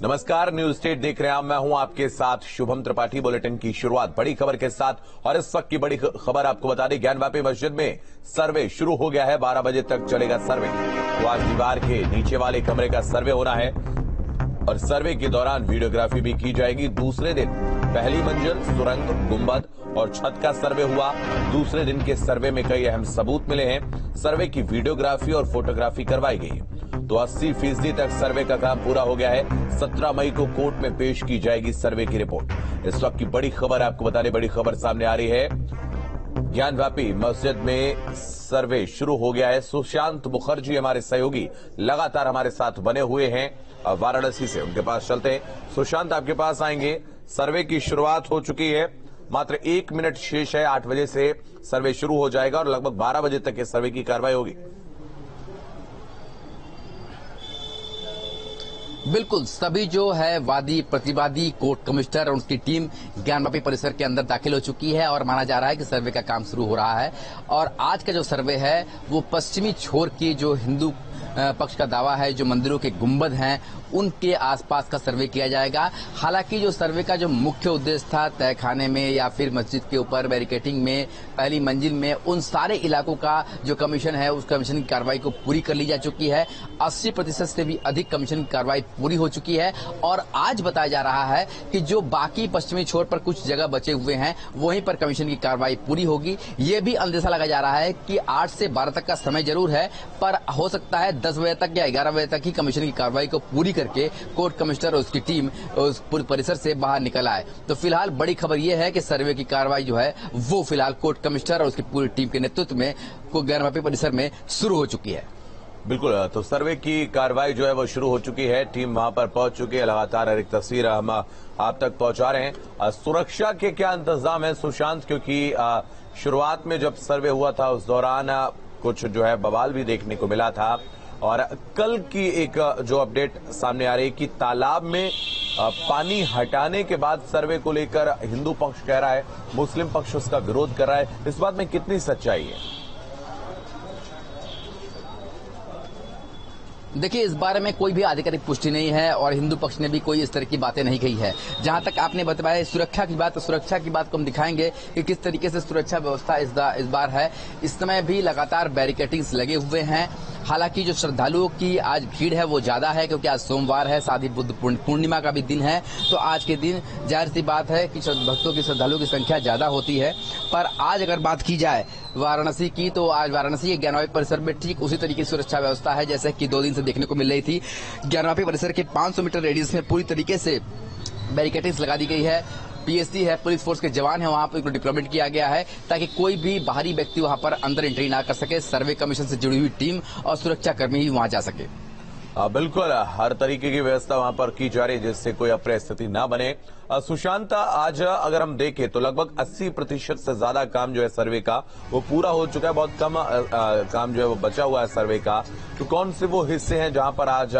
नमस्कार, news state देख रहे हैं। मैं हूं आपके साथ शुभम त्रिपाठी। बुलेटिन की शुरुआत बड़ी खबर के साथ और इस वक्त की बड़ी खबर आपको बता दें, ज्ञानवापी मस्जिद में सर्वे शुरू हो गया है। 12 बजे तक चलेगा सर्वे। तो आज दीवार के नीचे वाले कमरे का सर्वे होना है और सर्वे के दौरान वीडियोग्राफी भी की जाएगी। दूसरे दिन पहली मंजिल, सुरंग, गुंबद और छत का सर्वे हुआ। दूसरे दिन के सर्वे में कई अहम सबूत मिले हैं। सर्वे की वीडियोग्राफी और फोटोग्राफी करवाई गई। तो 80% तक सर्वे का काम पूरा हो गया है। 17 मई को कोर्ट में पेश की जाएगी सर्वे की रिपोर्ट। इस वक्त की बड़ी खबर आपको बता दें, बड़ी खबर सामने आ रही है। ज्ञानवापी मस्जिद में सर्वे शुरू हो गया है। सुशांत मुखर्जी हमारे सहयोगी लगातार हमारे साथ बने हुए हैं वाराणसी से। उनके पास चलते हैं। सुशांत, आपके पास आएंगे। सर्वे की शुरुआत हो चुकी है, मात्र 1 मिनट शेष है। 8 बजे से सर्वे शुरू हो जाएगा और लगभग 12 बजे तक इस सर्वे की कार्रवाई होगी। बिल्कुल, सभी जो है वादी प्रतिवादी, कोर्ट कमिश्नर और उसकी टीम ज्ञानवापी परिसर के अंदर दाखिल हो चुकी है और माना जा रहा है कि सर्वे का काम शुरू हो रहा है। और आज का जो सर्वे है वो पश्चिमी छोर की जो हिंदू पक्ष का दावा है, जो मंदिरों के गुंबद हैं उनके आसपास का सर्वे किया जाएगा। हालांकि जो सर्वे का जो मुख्य उद्देश्य था, तहखाने में या फिर मस्जिद के ऊपर बैरिकेटिंग में, पहली मंजिल में, उन सारे इलाकों का जो कमीशन है उस कमीशन की कार्रवाई को पूरी कर ली जा चुकी है। 80% से भी अधिक कमीशन की कार्रवाई पूरी हो चुकी है। और आज बताया जा रहा है कि जो बाकी पश्चिमी छोर पर कुछ जगह बचे हुए हैं वहीं पर कमीशन की कार्रवाई पूरी होगी। ये भी अंदेशा लगाया जा रहा है कि 8 से 12 तक का समय जरूर है, पर हो सकता है 10 बजे तक या 11 बजे तक ही कमीशन की कार्रवाई को पूरी करके कोर्ट कमिश्नर और उसकी टीम उस पूरे परिसर से बाहर निकल आए। तो फिलहाल बड़ी खबर यह है कि सर्वे की कार्रवाई जो है वो फिलहाल कोर्ट कमिश्नर और उसकी पूरी टीम के नेतृत्व में ज्ञानवापी परिसर में शुरू हो चुकी है। बिल्कुल, तो सर्वे की कार्रवाई जो है वो शुरू हो चुकी है। टीम वहां पर पहुंच चुकी है। लगातार एक तस्वीर हम आप तक पहुंचा रहे हैं। सुरक्षा के क्या इंतजाम है सुशांत, क्योंकि शुरुआत में जब सर्वे हुआ था उस दौरान कुछ जो है बवाल भी देखने को मिला था। और कल की एक जो अपडेट सामने आ रही है कि तालाब में पानी हटाने के बाद सर्वे को लेकर हिंदू पक्ष कह रहा है, मुस्लिम पक्ष उसका विरोध कर रहा है। इस बात में कितनी सच्चाई है? देखिए, इस बारे में कोई भी आधिकारिक पुष्टि नहीं है और हिंदू पक्ष ने भी कोई इस तरह की बातें नहीं कही है। जहां तक आपने बताया सुरक्षा की बात, तो सुरक्षा की बात को हम दिखाएंगे कि किस तरीके से सुरक्षा व्यवस्था इस बार है। इस समय भी लगातार बैरिकेटिंग्स लगे हुए हैं। हालांकि जो श्रद्धालुओं की आज भीड़ है वो ज्यादा है, क्योंकि आज सोमवार है, साथ ही बुद्ध पूर्णिमा का भी दिन है। तो आज के दिन जाहिर सी बात है कि भक्तों की, श्रद्धालुओं की संख्या ज्यादा होती है। पर आज अगर बात की जाए वाराणसी की, तो आज वाराणसी के ज्ञानवापी परिसर में ठीक उसी तरीके की सुरक्षा व्यवस्था है जैसे कि 2 दिन से देखने को मिल रही थी। ज्ञानवापी परिसर के 500 मीटर रेडियस में पूरी तरीके से बैरिकेटिंग्स लगा दी गई है। पीएससी है, पुलिस फोर्स के जवान है, वहां पर इनको डिप्लॉयमेंट किया गया है ताकि कोई भी बाहरी व्यक्ति वहां पर अंदर एंट्री ना कर सके। सर्वे कमीशन से जुड़ी हुई टीम और सुरक्षा कर्मी ही वहां जा सके। बिल्कुल, हर तरीके की व्यवस्था वहां पर की जा रही है जिससे कोई अप्रिय स्थिति ना बने। सुशांत, आज अगर हम देखें तो लगभग 80% से ज्यादा काम जो है सर्वे का वो पूरा हो चुका है। बहुत कम काम जो है वो बचा हुआ है सर्वे का। तो कौन से वो हिस्से हैं जहां पर आज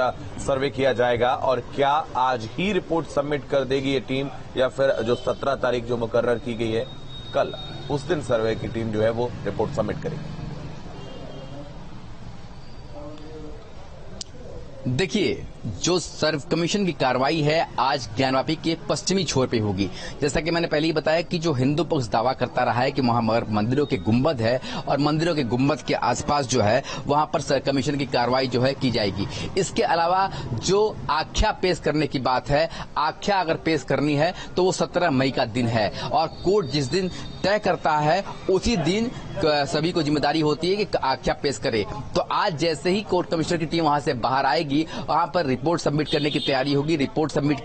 सर्वे किया जाएगा और क्या आज ही रिपोर्ट सबमिट कर देगी ये टीम, या फिर जो 17 तारीख जो मुकर्रर की गई है कल, उस दिन सर्वे की टीम जो है वो रिपोर्ट सबमिट करेगी? देखिए, जो सर्व कमीशन की कार्रवाई है आज ज्ञानवापी के पश्चिमी छोर पे होगी। जैसा कि मैंने पहले ही बताया कि जो हिंदू पक्ष दावा करता रहा है कि वहां मंदिरों के गुंबद है और मंदिरों के गुंबद के आसपास जो है वहां पर सर्व कमीशन की कार्रवाई जो है की जाएगी। इसके अलावा जो आख्या पेश करने की बात है, आख्या अगर पेश करनी है तो वो 17 मई का दिन है और कोर्ट जिस दिन तय करता है उसी दिन सभी को जिम्मेदारी होती है कि आख्या पेश करे। तो आज जैसे ही कोर्ट कमिश्नर की टीम वहां से बाहर आएगी, वहां पर रिपोर्ट सबमिट करने की तैयारी होगी। रिपोर्ट सबमिट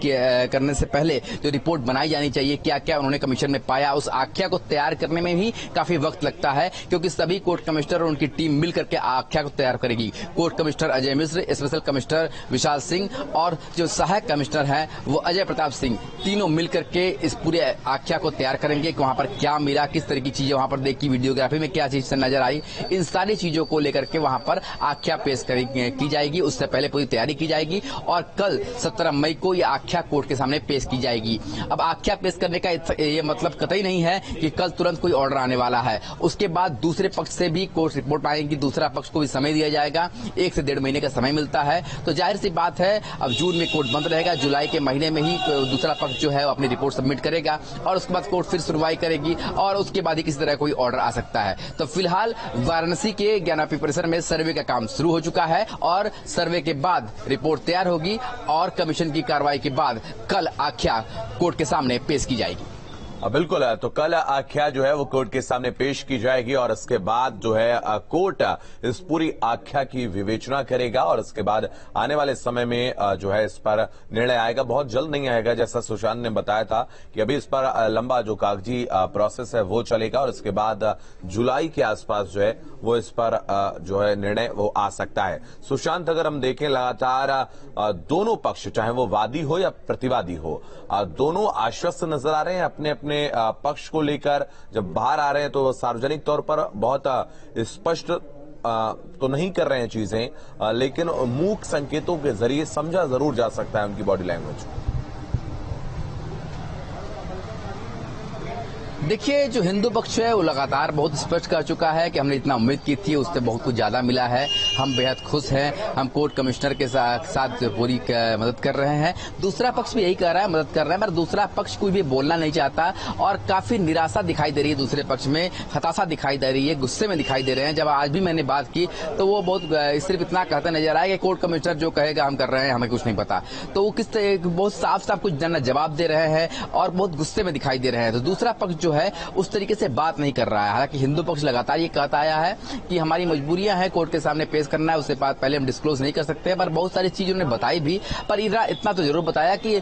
करने से पहले जो रिपोर्ट बनाई जानी चाहिए, क्या क्या उन्होंने कमीशन में पाया, उस आख्या को तैयार करने में भी काफी वक्त लगता है, क्योंकि सभी कोर्ट कमिश्नर और उनकी टीम मिलकर के आख्या को तैयार करेगी। Court commissioner Ajay Mishra, special commissioner Vishal Singh और जो सहायक कमिश्नर हैं वो अजय प्रताप सिंह, तीनों मिलकर के इस पूरे आख्या को तैयार करेंगे कि वहां पर क्या मिला, किस तरह की चीजें वहां पर देखी, वीडियोग्राफी में क्या चीज नजर आई, इन सारी चीजों को लेकर के वहां पर आख्या पेश की जाएगी। उससे पहले पूरी पूरी तैयारी की जाएगी और कल 17 मई को यह आख्या कोर्ट के सामने पेश की जाएगी। अब आख्या पेश करने का ये मतलब कतई नहीं है कि कल तुरंत कोई ऑर्डर आने वाला है। उसके बाद दूसरे पक्ष से भी कोर्ट रिपोर्ट आएगी, दूसरा पक्ष को भी समय दिया जाएगा, 1 से 1.5 महीने का समय मिलता है। तो जाहिर सी बात है अब जून में कोर्ट बंद रहेगा, जुलाई के महीने में ही दूसरा पक्ष जो है अपनी रिपोर्ट सबमिट करेगा और उसके बाद कोर्ट फिर सुनवाई करेगी और उसके बाद ही किसी तरह कोई ऑर्डर आ सकता है। तो फिलहाल वाराणसी के ज्ञानवापी परिसर में सर्वे का काम शुरू हो चुका है और सर्वे के बाद रिपोर्ट तैयार होगी और कमीशन की कार्रवाई के बाद कल आख्या कोर्ट के सामने पेश की जाएगी। बिल्कुल, तो कल आख्या जो है वो कोर्ट के सामने पेश की जाएगी और इसके बाद जो है कोर्ट इस पूरी आख्या की विवेचना करेगा और इसके बाद आने वाले समय में जो है इस पर निर्णय आएगा। बहुत जल्द नहीं आएगा, जैसा सुशांत ने बताया था कि अभी इस पर लंबा जो कागजी प्रोसेस है वो चलेगा और इसके बाद जुलाई के आसपास जो है वो इस पर जो है निर्णय वो आ सकता है। सुशांत, अगर हम देखें लगातार दोनों पक्ष, चाहे वो वादी हो या प्रतिवादी हो, दोनों आश्वस्त नजर आ रहे हैं अपने अपने पक्ष को लेकर। जब बाहर आ रहे हैं तो सार्वजनिक तौर पर बहुत स्पष्ट तो नहीं कर रहे हैं चीजें, लेकिन मूक संकेतों के जरिए समझा जरूर जा सकता है उनकी बॉडी लैंग्वेज। देखिए, जो हिंदू पक्ष है वो लगातार बहुत स्पष्ट कर चुका है कि हमने इतना उम्मीद की थी उससे बहुत कुछ ज्यादा मिला है, हम बेहद खुश हैं, हम कोर्ट कमिश्नर के साथ पूरी मदद कर रहे हैं। दूसरा पक्ष भी यही कह रहा है, मदद कर रहा है, मगर दूसरा पक्ष कोई भी बोलना नहीं चाहता और काफी निराशा दिखाई दे रही है दूसरे पक्ष में, हताशा दिखाई दे रही है, गुस्से में दिखाई दे रहे हैं। जब आज भी मैंने बात की तो वो बहुत सिर्फ इतना कहते नजर आया कि कोर्ट कमिश्नर जो कहेगा हम कर रहे हैं, हमें कुछ नहीं पता। तो वो बहुत साफ साफ कुछ जवाब दे रहे हैं और बहुत गुस्से में दिखाई दे रहे हैं। तो दूसरा पक्ष जो है उस तरीके से बात नहीं कर रहा है। हालांकि हिंदू पक्ष लगातार ये कहता आया है कि हमारी मजबूरियां हैं, कोर्ट के सामने पेश करना है, उससे पहले हम डिस्क्लोज नहीं कर सकते, पर बहुत सारी चीजें उन्होंने बताई भी। पर इतना तो जरूर बताया कि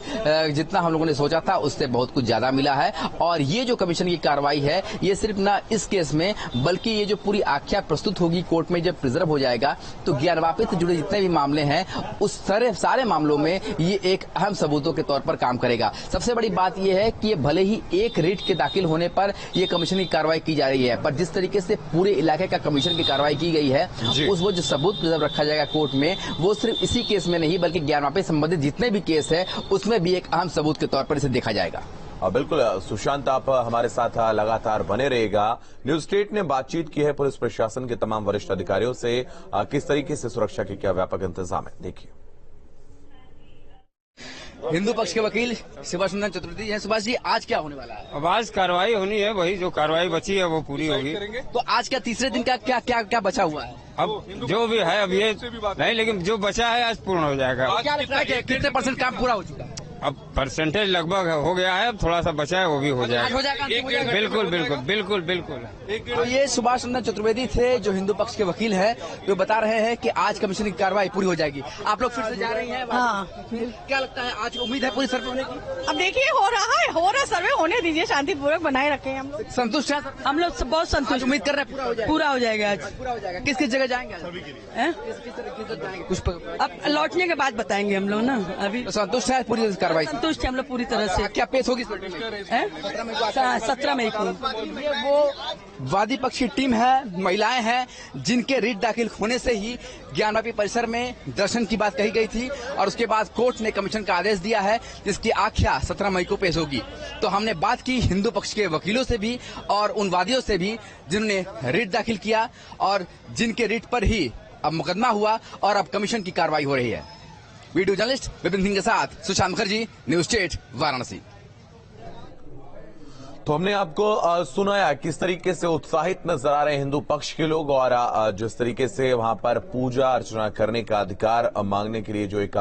जितना हम लोगों ने सोचा था उससे बहुत कुछ ज्यादा मिला है और ये जो कमीशन की कार्रवाई है ये सिर्फ न इस केस में बल्कि ये जो पूरी आख्या प्रस्तुत होगी कोर्ट में जब प्रिजर्व हो जाएगा तो ज्ञानवापी से जुड़े जितने भी मामले हैं उस सारे मामलों में ये एक अहम सबूतों के तौर पर काम करेगा। सबसे बड़ी बात यह है कि ये भले ही एक रिट के दाखिल होने पर ये कमीशन की कार्रवाई की जा रही है, पर जिस तरीके से पूरे इलाके का कमीशन की कार्रवाई की गई है वो जो सबूत प्रिजर्व रखा जाएगा कोर्ट में वो सिर्फ इसी केस में नहीं बल्कि ज्ञानवापी संबंधित जितने भी केस है उसमें भी एक अहम सबूत के तौर पर इसे देखा जाएगा। बिल्कुल सुशांत, आप हमारे साथ लगातार बने रहेगा। न्यूज स्टेट ने बातचीत की है पुलिस प्रशासन के तमाम वरिष्ठ अधिकारियों से, किस तरीके से सुरक्षा के क्या व्यापक इंतजाम है, देखिए। हिंदू पक्ष के वकील सुभाष चंद्र चतुर्थी हैं। सुभाष जी, आज क्या होने वाला है? अब आज कार्रवाई होनी है, वही जो कार्रवाई बची है वो पूरी होगी। तो आज का तीसरे दिन का क्या बचा हुआ है? अब जो भी है अब ये नहीं, लेकिन जो बचा है आज पूर्ण हो जाएगा। क्या लगता है कि कितने % काम पूरा हो चुका है? अब परसेंटेज लगभग हो गया है, अब थोड़ा सा बचा है वो भी हो जाएगा। बिल्कुल बिल्कुल बिल्कुल बिल्कुल। तो ये सुभाष चंद्र चतुर्वेदी थे जो हिंदू पक्ष के वकील हैं, जो बता रहे हैं कि आज कमीशन की कार्रवाई पूरी हो जाएगी। आप लोग फिर से जा रही हैं? हाँ। क्या लगता है आज उम्मीद है पूरी सर्वे होने की? अब देखिए हो रहा सर्वे होने दीजिए, शांतिपूर्वक बनाए रखें। हम लोग संतुष्ट हैं? हम लोग बहुत संतुष्ट, उम्मीद कर रहे हैं पूरा हो जाएगा आज। पूरा हो जाएगा। किस किस जगह जाएंगे? कुछ अब लौटने के बाद बताएंगे हम लोग ना। अभी संतुष्ट है पूरी कार्रवाई? संतुष्ट है हम लोग पूरी तरह से। क्या पेश होगी 17 मई को? ये वो वादी पक्ष की टीम है, महिलाएं हैं जिनके रिट दाखिल होने से ही ज्ञानवापी परिसर में दर्शन की बात कही गई थी और उसके बाद कोर्ट ने कमीशन का आदेश दिया है जिसकी आख्या 17 मई को पेश होगी। तो हमने बात की हिंदू पक्ष के वकीलों से भी और उन वादियों से भी जिन्होंने रिट दाखिल किया और जिनके रिट पर ही अब मुकदमा हुआ और अब कमीशन की कार्रवाई हो रही है। वीडियो जर्नलिस्ट विपिन सिंह के साथ सुशांत मुखर्जी, न्यूज स्टेट, वाराणसी। तो हमने आपको सुनाया किस तरीके से उत्साहित नजर आ रहे हैं हिंदू पक्ष के लोग और जिस तरीके से वहां पर पूजा अर्चना करने का अधिकार मांगने के लिए जो एक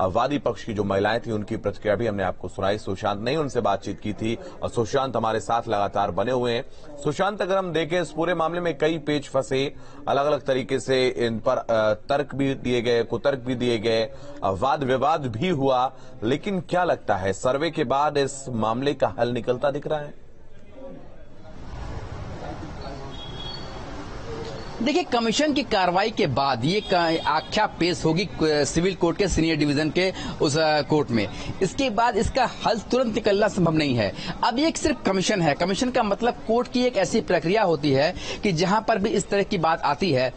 वादी पक्ष की जो महिलाएं थी उनकी प्रतिक्रिया भी हमने आपको सुनाई। सुशांत ने उनसे बातचीत की थी और सुशांत हमारे साथ लगातार बने हुए हैं। सुशांत, अगर हम देखें इस पूरे मामले में कई पेच फंसे, अलग अलग तरीके से इन पर तर्क भी दिए गए, कुतर्क भी दिए गए, वाद विवाद भी हुआ, लेकिन क्या लगता है सर्वे के बाद इस मामले का हल निकलता दिख रहा है? देखिए, कमीशन की कार्रवाई के बाद ये आख्या पेश होगी सिविल कोर्ट के सीनियर डिवीजन के उस कोर्ट में। इसके बाद इसका हल तुरंत निकलना संभव नहीं है। अब ये सिर्फ कमीशन है। कमीशन का मतलब कोर्ट की एक ऐसी प्रक्रिया होती है कि जहां पर भी इस तरह की बात आती है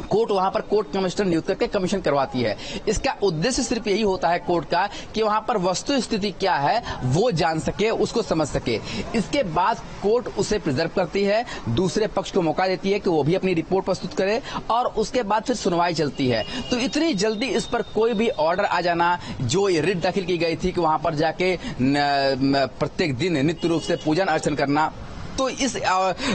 कोर्ट वहां पर कोर्ट कमिश्नर नियुक्त करके कमीशन करवाती है। इसका उद्देश्य सिर्फ यही होता है कोर्ट का कि वहां पर वस्तु स्थिति क्या है वो जान सके, उसको समझ सके। इसके बाद कोर्ट उसे प्रिजर्व करती है, दूसरे पक्ष को मौका देती है कि वो भी अपनी रिपोर्ट प्रस्तुत करे और उसके बाद फिर सुनवाई चलती है। तो इतनी जल्दी इस पर कोई भी ऑर्डर आ जाना, जो ये रिट दाखिल की गई थी कि वहां पर जाके प्रत्येक दिन नित्य रूप से पूजन अर्चन करना, तो इस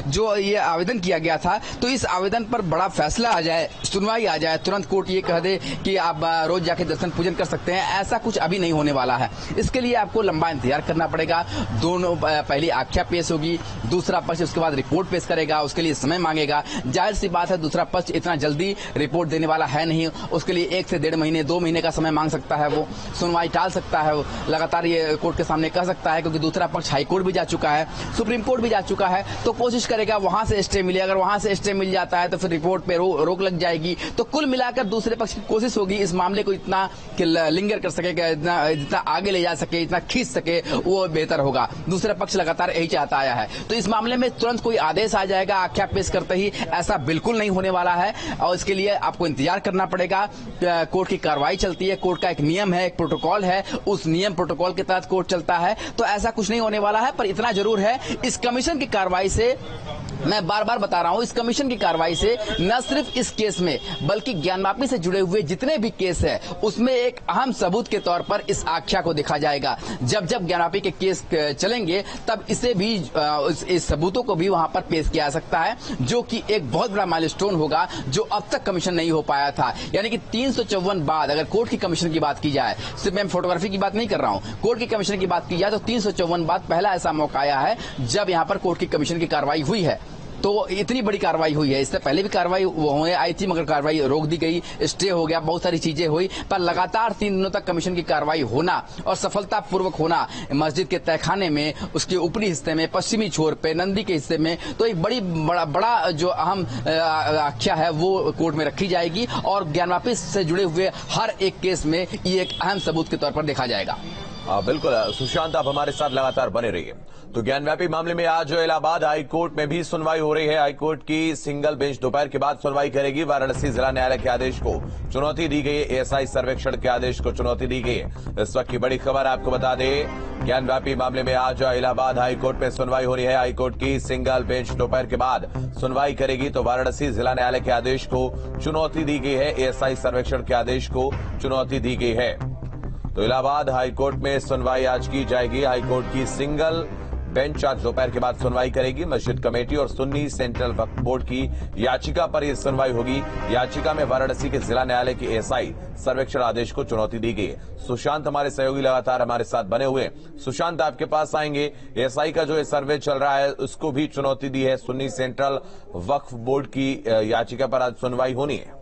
जो ये आवेदन किया गया था, तो इस आवेदन पर बड़ा फैसला आ जाए, सुनवाई आ जाए, तुरंत कोर्ट ये कह दे कि आप रोज जाके दर्शन पूजन कर सकते हैं, ऐसा कुछ अभी नहीं होने वाला है। इसके लिए आपको लंबा इंतजार करना पड़ेगा। दोनों पहली आख्या पेश होगी, दूसरा पक्ष उसके बाद रिपोर्ट पेश करेगा, उसके लिए समय मांगेगा। जाहिर सी बात है दूसरा पक्ष इतना जल्दी रिपोर्ट देने वाला है नहीं, उसके लिए 1 से 1.5 महीने 2 महीने का समय मांग सकता है, वो सुनवाई टाल सकता है, वो लगातार ये कोर्ट के सामने कह सकता है, क्योंकि दूसरा पक्ष हाईकोर्ट भी जा चुका है, सुप्रीम कोर्ट भी जा चुका है, तो कोशिश करेगा वहां से स्टे मिले। अगर वहां से स्टे मिल जाता है तो फिर रिपोर्ट पे रोक लग जाएगी। तो कुल मिलाकर दूसरे पक्ष की कोशिश होगी इस मामले को इतना लिंगर कर सके, जितना आगे ले जा सके, इतना खींच सके, वो बेहतर होगा। दूसरा पक्ष लगातार यही चाहता आया है। तो इस मामले में तुरंत कोई आदेश आ जाएगा आख्या पेश करते ही, ऐसा बिल्कुल नहीं होने वाला है और इसके लिए आपको इंतजार करना पड़ेगा। कोर्ट की कार्रवाई चलती है, कोर्ट का एक नियम है, एक प्रोटोकॉल है, उस नियम प्रोटोकॉल के तहत कोर्ट चलता है। तो ऐसा कुछ नहीं होने वाला है। पर इतना जरूर है, इस कमीशन की कार्रवाई से, मैं बार बार बता रहा हूं, इस कमीशन की कार्रवाई से न सिर्फ इस केस में बल्कि ज्ञानवापी से जुड़े हुए जितने भी केस है उसमें एक अहम सबूत के तौर पर इस आख्या को देखा जाएगा। जब जब ज्ञानवापी के केस चलेंगे तब इसे भी इस सबूतों को भी वहां पर पेश किया जा सकता है, जो कि एक बहुत बड़ा माइलस्टोन होगा जो अब तक कमीशन नहीं हो पाया था। यानी कि 354 बाद, अगर कोर्ट की कमीशन की बात की जाए, सिर्फ मैं फोटोग्राफी की बात नहीं कर रहा हूं, कोर्ट की कमीशन की बात की जाए तो 354 बाद पहला ऐसा मौका आया है जब यहां पर कोर्ट की कमीशन की कार्रवाई हुई है। तो इतनी बड़ी कार्रवाई हुई है। इससे पहले भी कार्रवाई होने आई थी मगर कार्रवाई रोक दी गई, स्टे हो गया, बहुत सारी चीजें हुई, पर लगातार 3 दिनों तक कमीशन की कार्रवाई होना और सफलतापूर्वक होना मस्जिद के तहखाने में, उसके ऊपरी हिस्से में, पश्चिमी छोर पे, नंदी के हिस्से में, तो एक बड़ा जो अहम आख्या है वो कोर्ट में रखी जाएगी और ज्ञानवापी से जुड़े हुए हर एक केस में ये एक अहम सबूत के तौर पर देखा जाएगा। बिल्कुल सुशांत, आप हमारे साथ लगातार बने रहिए। तो ज्ञानव्यापी मामले में आज इलाहाबाद हाई कोर्ट में भी सुनवाई हो रही है। हाई कोर्ट की सिंगल बेंच दोपहर के बाद सुनवाई करेगी। वाराणसी जिला न्यायालय के आदेश को चुनौती दी गई है, एएसआई सर्वेक्षण के आदेश को चुनौती दी गई है। इस वक्त की बड़ी खबर आपको बता दें, ज्ञानव्यापी मामले में आज इलाहाबाद हाई कोर्ट में सुनवाई हो रही है। हाई कोर्ट की सिंगल बेंच दोपहर के बाद सुनवाई करेगी। तो वाराणसी जिला न्यायालय के आदेश को चुनौती दी गई है, एएसआई सर्वेक्षण के आदेश को चुनौती दी गई है। तो इलाहाबाद हाईकोर्ट में सुनवाई आज की जाएगी। हाईकोर्ट की सिंगल बेंच आज दोपहर के बाद सुनवाई करेगी। मस्जिद कमेटी और सुन्नी सेंट्रल वक्फ बोर्ड की याचिका पर यह सुनवाई होगी। याचिका में वाराणसी के जिला न्यायालय के एएसआई सर्वेक्षण आदेश को चुनौती दी गई है। सुशांत हमारे सहयोगी लगातार हमारे साथ बने हुए। सुशांत, आपके पास आएंगे। एएसआई का जो ये सर्वे चल रहा है उसको भी चुनौती दी है। सुन्नी सेंट्रल वक्फ बोर्ड की याचिका पर आज सुनवाई होनी है।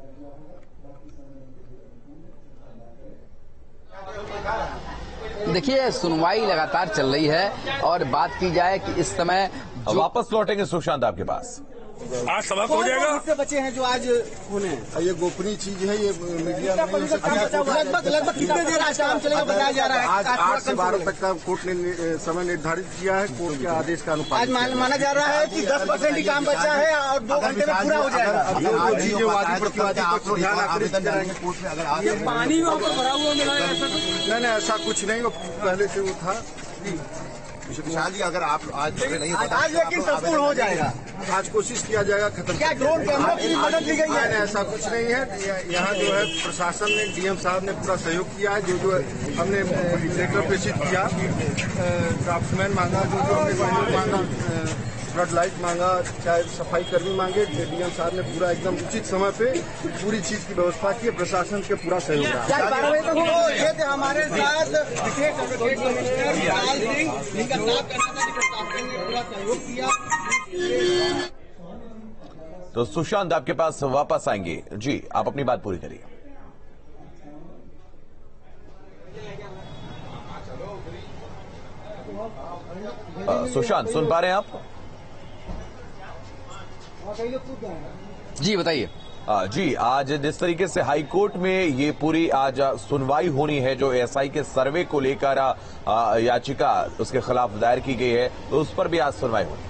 देखिए, सुनवाई लगातार चल रही है और बात की जाए कि इस समय वापस लौटेंगे सुशांत आपके पास। आज समाप्त हो जाएगा। बच्चे हैं जो आज होने, ये गोपनीय चीज है, ये मीडिया में लगभग कितने देर आज काम चलेगा बताया जा रहा है। आज 8 से 12 तक का कोर्ट ने समय निर्धारित किया है। कोर्ट के आदेश का अनुपालन आज माना जा रहा है कि 10% ही काम बचा है और 2 घंटे में पूरा हो जाएगा। जो चीजें वादी प्रतिवादी को ध्यान आकर्षित कराएंगे कोर्ट में। अगर पानी वहाँ पर भरा हुआ मिला है, नहीं ऐसा कुछ नहीं, वो पहले से वो था। जी अगर आप आज नहीं आज लेकिन संपूर्ण हो जाएगा। आज कोशिश किया जाएगा खत्म। क्या ड्रोन कैमरा की मदद ली गई है? ऐसा कुछ नहीं है। यहाँ जो है प्रशासन ने, डीएम साहब ने पूरा सहयोग किया है। जो हमने लेटर प्रेषित किया, ड्राफ्टमैन मांगा, जो हमने मांगा, फ्लड लाइट मांगा, चाहे सफाई कर्मी मांगे, डीएम साहब ने पूरा एकदम उचित समय पे पूरी चीज की व्यवस्था की। प्रशासन के पूरा सहयोग रहा। 12 बजे तक ये थे हमारे साथ विशेष एडवोकेट कमिश्नर लाल सिंह, जिनका साथ करना था, प्रशासन ने पूरा सहयोग किया। तो सुशांत आपके पास वापस आएंगे। जी, आप अपनी बात पूरी करिए। सुशांत, सुन पा रहे हैं आप? जी बताइए। जी, आज जिस तरीके से हाईकोर्ट में ये पूरी आज सुनवाई होनी है, जो एएसआई के सर्वे को लेकर याचिका उसके खिलाफ दायर की गई है, तो उस पर भी आज सुनवाई होनी है।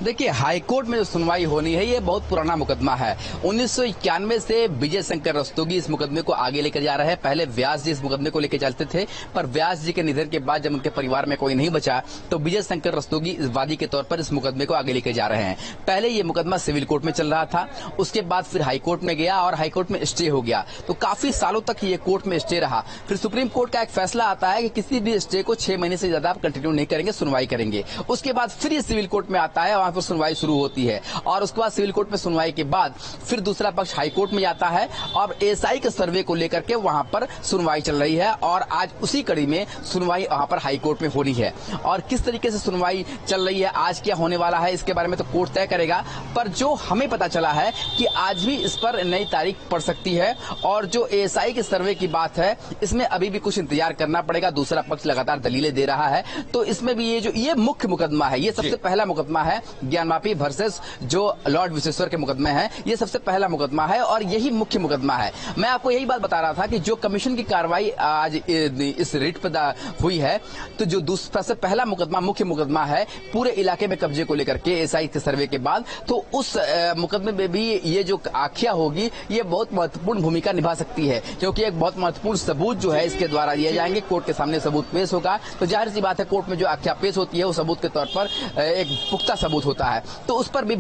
देखिए, हाईकोर्ट में जो सुनवाई होनी है ये बहुत पुराना मुकदमा है। 1991 से विजय शंकर रस्तोगी इस मुकदमे को आगे लेकर जा रहे हैं। पहले व्यास जी इस मुकदमे को लेकर चलते थे, पर व्यास जी के निधन के बाद जब उनके परिवार में कोई नहीं बचा तो विजय शंकर रस्तोगी इस वादी के तौर पर इस मुकदमे को आगे लेकर जा रहे हैं। पहले ये मुकदमा सिविल कोर्ट में चल रहा था, उसके बाद फिर हाईकोर्ट में गया और हाईकोर्ट में स्टे हो गया, तो काफी सालों तक ये कोर्ट में स्टे रहा। फिर सुप्रीम कोर्ट का एक फैसला आता है कि किसी भी स्टे को 6 महीने से ज्यादा आप कंटिन्यू नहीं करेंगे, सुनवाई करेंगे। उसके बाद फिर ये सिविल कोर्ट में आता है, वहां पर सुनवाई शुरू होती है और उसके बाद सिविल कोर्ट में सुनवाई के बाद फिर दूसरा पक्ष हाई कोर्ट में जाता है और एएसआई के सर्वे को लेकर के वहां पर सुनवाई चल रही है और आज उसी कड़ी में सुनवाई वहां पर हाई कोर्ट में होनी है। और किस तरीके से सुनवाई चल रही है, आज क्या होने वाला है, इसके बारे में तो कोर्ट तय करेगा। पर जो हमें पता चला है कि आज भी इस पर नई तारीख पड़ सकती है और जो एएसआई के सर्वे की बात है इसमें अभी भी कुछ इंतजार करना पड़ेगा। दूसरा पक्ष लगातार दलीलें दे रहा है, तो इसमें भी ये मुख्य मुकदमा है, ये सबसे पहला मुकदमा है ज्ञानवापी वर्सेस जो लॉर्ड विश्वेश्वर के मुकदमे हैं, ये सबसे पहला मुकदमा है और यही मुख्य मुकदमा है। मैं आपको यही बात बता रहा था कि जो कमीशन की कार्रवाई आज इस रिट पर हुई है, तो जो सबसे पहला मुकदमा मुख्य मुकदमा है पूरे इलाके में कब्जे को लेकर के एएसआई के सर्वे के बाद, तो उस मुकदमे में भी ये जो आख्या होगी ये बहुत महत्वपूर्ण भूमिका निभा सकती है, क्योंकि एक बहुत महत्वपूर्ण सबूत जो है इसके द्वारा दिए जाएंगे। कोर्ट के सामने सबूत पेश होगा, तो जाहिर सी बात है कोर्ट में जो आख्या पेश होती है वो सबूत के तौर पर एक पुख्ता सबूत होता है, तो उस पर भी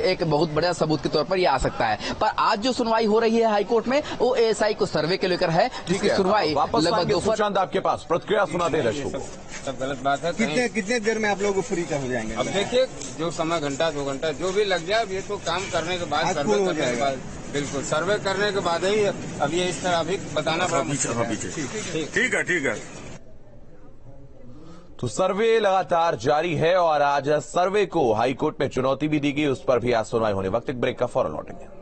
एक बहुत बड़ा सबूत के तौर पर यह आ सकता है। पर आज जो सुनवाई हो रही है हाईकोर्ट में वो एएसआई को सर्वे के लेकर है, जिसकी सुनवाई लगभग सुशांत आपके पास प्रतिक्रिया सुनाते दर्शकों को। सब गलत बात है। कितने देर में आप लोग फ्री का हो जाएंगे? अब देखिए, जो समय घंटा 2 घंटा जो भी लग जाए, अब ये तो काम करने के बाद, सर्वे करने के बाद, बिल्कुल सर्वे करने के बाद ही अब ये इस तरह अभी बताना पड़ा। ठीक है। तो सर्वे लगातार जारी है और आज सर्वे को हाईकोर्ट में चुनौती भी दी गई, उस पर भी आज सुनवाई होने। वक्त एक ब्रेक का, फौरन लौटेंगे।